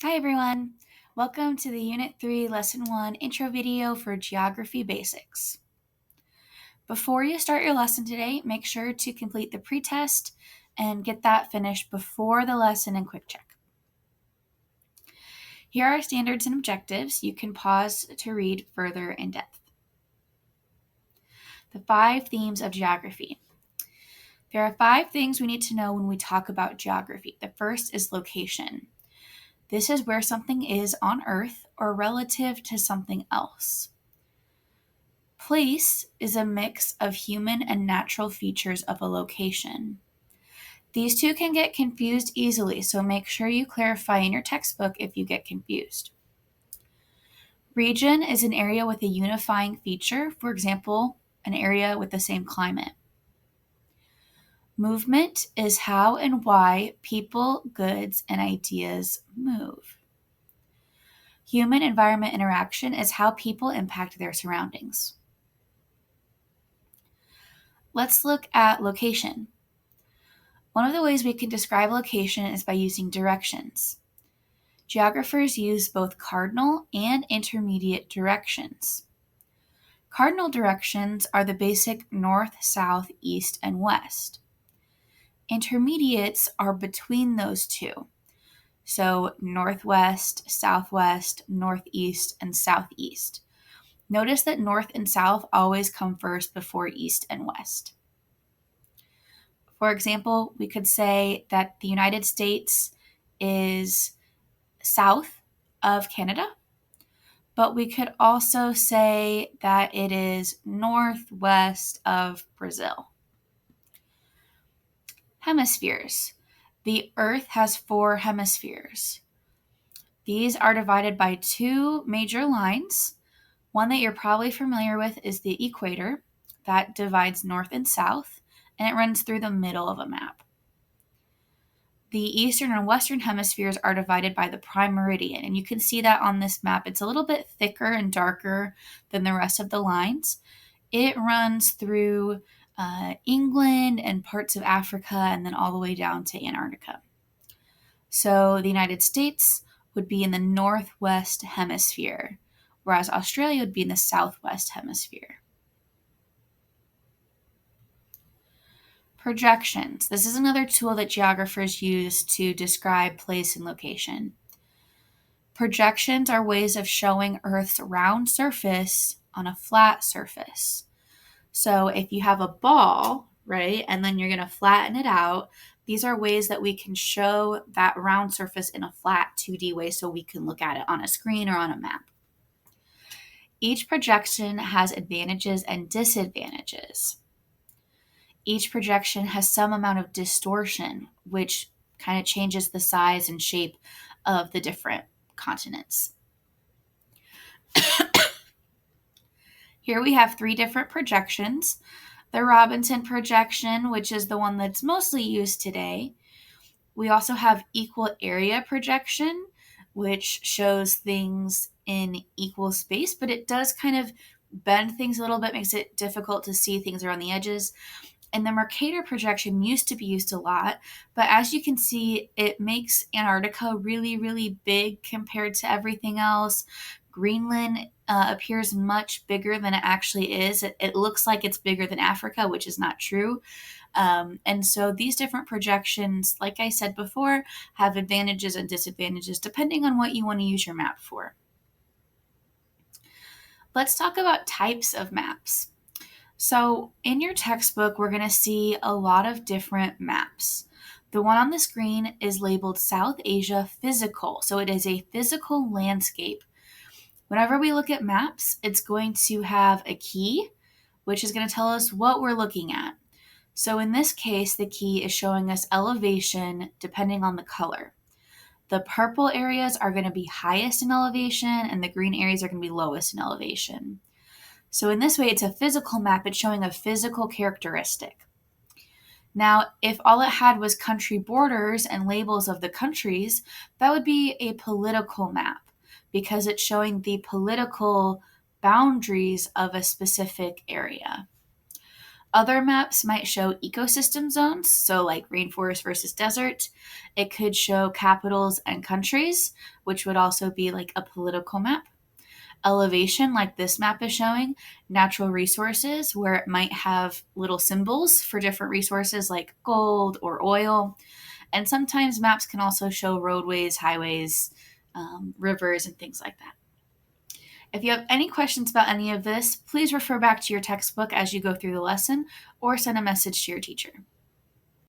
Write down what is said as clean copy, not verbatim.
Hi everyone! Welcome to the Unit 3 Lesson 1 intro video for Geography Basics. Before you start your lesson today, make sure to complete the pretest and get that finished before the lesson and quick check. Here are standards and objectives. You can pause to read further in depth. The 5 themes of geography. There are 5 things we need to know when we talk about geography. The first is location. This is where something is on Earth or relative to something else. Place is a mix of human and natural features of a location. These two can get confused easily, so make sure you clarify in your textbook if you get confused. Region is an area with a unifying feature, for example, an area with the same climate. Movement is how and why people, goods, and ideas move. Human-environment interaction is how people impact their surroundings. Let's look at location. One of the ways we can describe location is by using directions. Geographers use both cardinal and intermediate directions. Cardinal directions are the basic north, south, east, and west. Intermediates are between those two, so northwest, southwest, northeast, and southeast. Notice that north and south always come first before east and west. For example, we could say that the United States is south of Canada, but we could also say that it is northwest of Brazil. Hemispheres. The Earth has 4 hemispheres. These are divided by 2 major lines. One that you're probably familiar with is the equator that divides north and south, and it runs through the middle of a map. The eastern and western hemispheres are divided by the prime meridian, and you can see that on this map. It's a little bit thicker and darker than the rest of the lines. It runs through England and parts of Africa and then all the way down to Antarctica. So the United States would be in the northwest hemisphere, whereas Australia would be in the southwest hemisphere. Projections. This is another tool that geographers use to describe place and location. Projections are ways of showing Earth's round surface on a flat surface. So if you have a ball, right, and then you're going to flatten it out, these are ways that we can show that round surface in a flat 2D way so we can look at it on a screen or on a map. Each projection has advantages and disadvantages. Each projection has some amount of distortion, which kind of changes the size and shape of the different continents. Here we have 3 different projections. The Robinson projection, which is the one that's mostly used today. We also have equal area projection, which shows things in equal space, but it does kind of bend things a little bit, makes it difficult to see things around the edges. And the Mercator projection used to be used a lot, but as you can see, it makes Antarctica really, really big compared to everything else. Greenland appears much bigger than it actually is. It looks like it's bigger than Africa, which is not true. And so these different projections, like I said before, have advantages and disadvantages depending on what you want to use your map for. Let's talk about types of maps. So in your textbook, we're going to see a lot of different maps. The one on the screen is labeled South Asia Physical. So it is a physical landscape. Whenever we look at maps, it's going to have a key, which is going to tell us what we're looking at. So in this case, the key is showing us elevation depending on the color. The purple areas are going to be highest in elevation, and the green areas are going to be lowest in elevation. So in this way, it's a physical map. It's showing a physical characteristic. Now, if all it had was country borders and labels of the countries, that would be a political map because it's showing the political boundaries of a specific area. Other maps might show ecosystem zones, so like rainforest versus desert. It could show capitals and countries, which would also be like a political map. Elevation, like this map is showing, natural resources, where it might have little symbols for different resources like gold or oil. And sometimes maps can also show roadways, highways, rivers, and things like that. If you have any questions about any of this, please refer back to your textbook as you go through the lesson or send a message to your teacher.